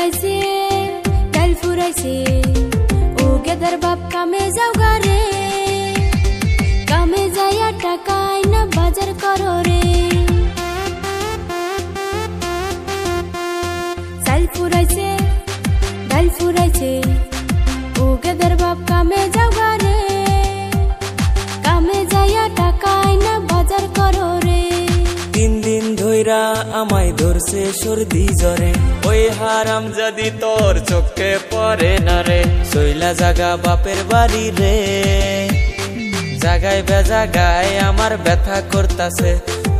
ফুরাইছে ডাল ফুরাইছে ও গেদার বাপ কামে যাও গারে কামে যাইয়া টাকায় না বাজার করো রে চাল ফুরাইছে ডাল ফুরাইছে ও গেদার বাপ কামে যাও গারে কামে যাইয়া টাকায় না বাজার করো রে তিন দিন ধইরা আমায় ধরছে সর্দি জ্বরে ওই হারাম যদি তোর চোখে পড়ে না রে সইলা জাগা বাপের বাড়ি রে জাগায় বেজাগায় আমার ব্যথা করতাছে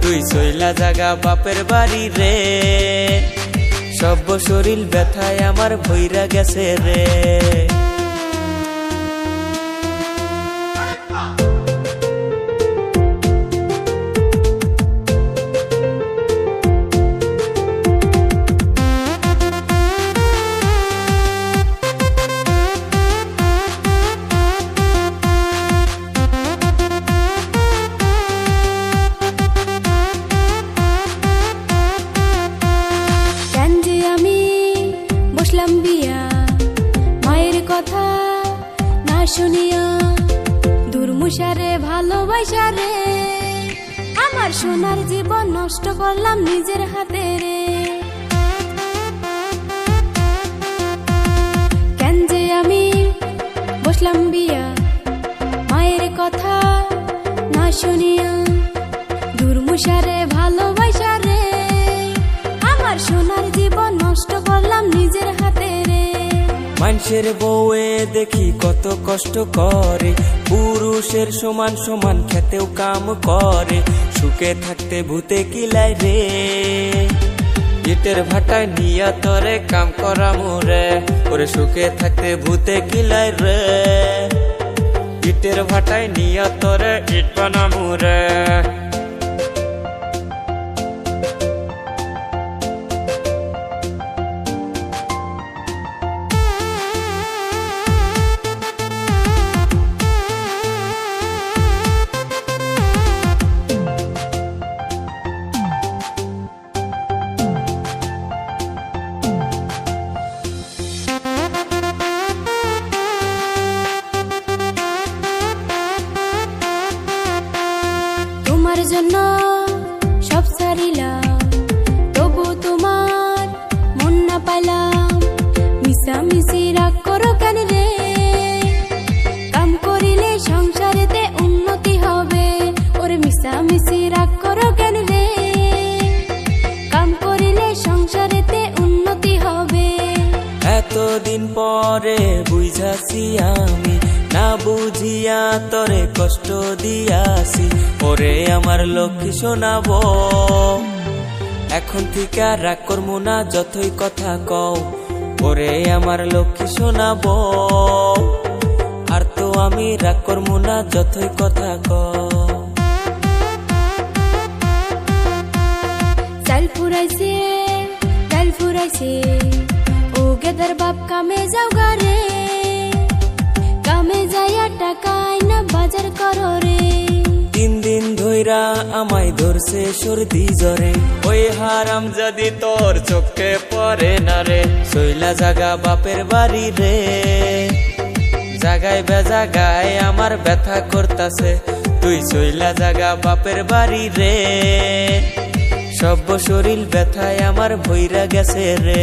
তুই সইলা জাগা বাপের বাড়ি রে সব শরীর ব্যথায় আমার ভইরা গেছে রে মায়ের কথা না শুনিয়া দুর্মুষারে ভালোবাসা রে আমার সোনার জীবন নষ্ট করলাম নিজের হাতে রে কেন যে আমি বসলাম বিয়া মায়ের কথা না শুনিয়া দুর্মুষারে ভালোবাসা রে আমার সোনার জীবন নষ্ট করলাম নিজের হাতে রে মানুষের বউয়ে দেখি কত কষ্ট করে পুরুষের সমান সমান খেতেও কাম করে সুখে থাকতে ভূতে কিলাই রে ইটের ভাটায় নিয়া তরে কাম করা মোরে ওরে সুখে থাকতে ভূতে কিলাই রে ইটের ভাটায় নিয়া তরে ইট বানামু রে তোমার জন্য সব ছাড়িলাম তবু তোমার মন না পাইলাম মিশামিশি রাগ করো কেন রে কাম করিলে সংসারেতে উন্নতি হবে ওরে মিশামিশি রাগ করো কেন রে কাম করিলে সংসারেতে উন্নতি হবে এতদিন পরে বুঝাছি আমি না বুঝিয়া তরে কষ্ট দিয়াছি ওরে আমার লক্ষ্মী শোনাবো এখন থেকে রাগ করবো না যতই কথা কও ওরে আমার লক্ষ্মী শোনাবো আর তো আমি রাগ করবো না যতই কথা কও চাল ফুরাইছে ডাল ফুরাইছে ও গেদার বাপ কামে যাও গারে কামে যাইয়া টাকায় না বাজার করো রে তিন দিন ধইরা আমায় ধরছে সর্দি জ্বরে ওই হারাম যদি তোর চোখে পড়ে না রে সইলা জাগা বাপের বাড়ি রে জাগায় বেজাগায় আমার ব্যথা করতাছে তুই সইলা জাগা বাপের বাড়ি রে সব শরীর ব্যথায় আমার ভইরা গেছে রে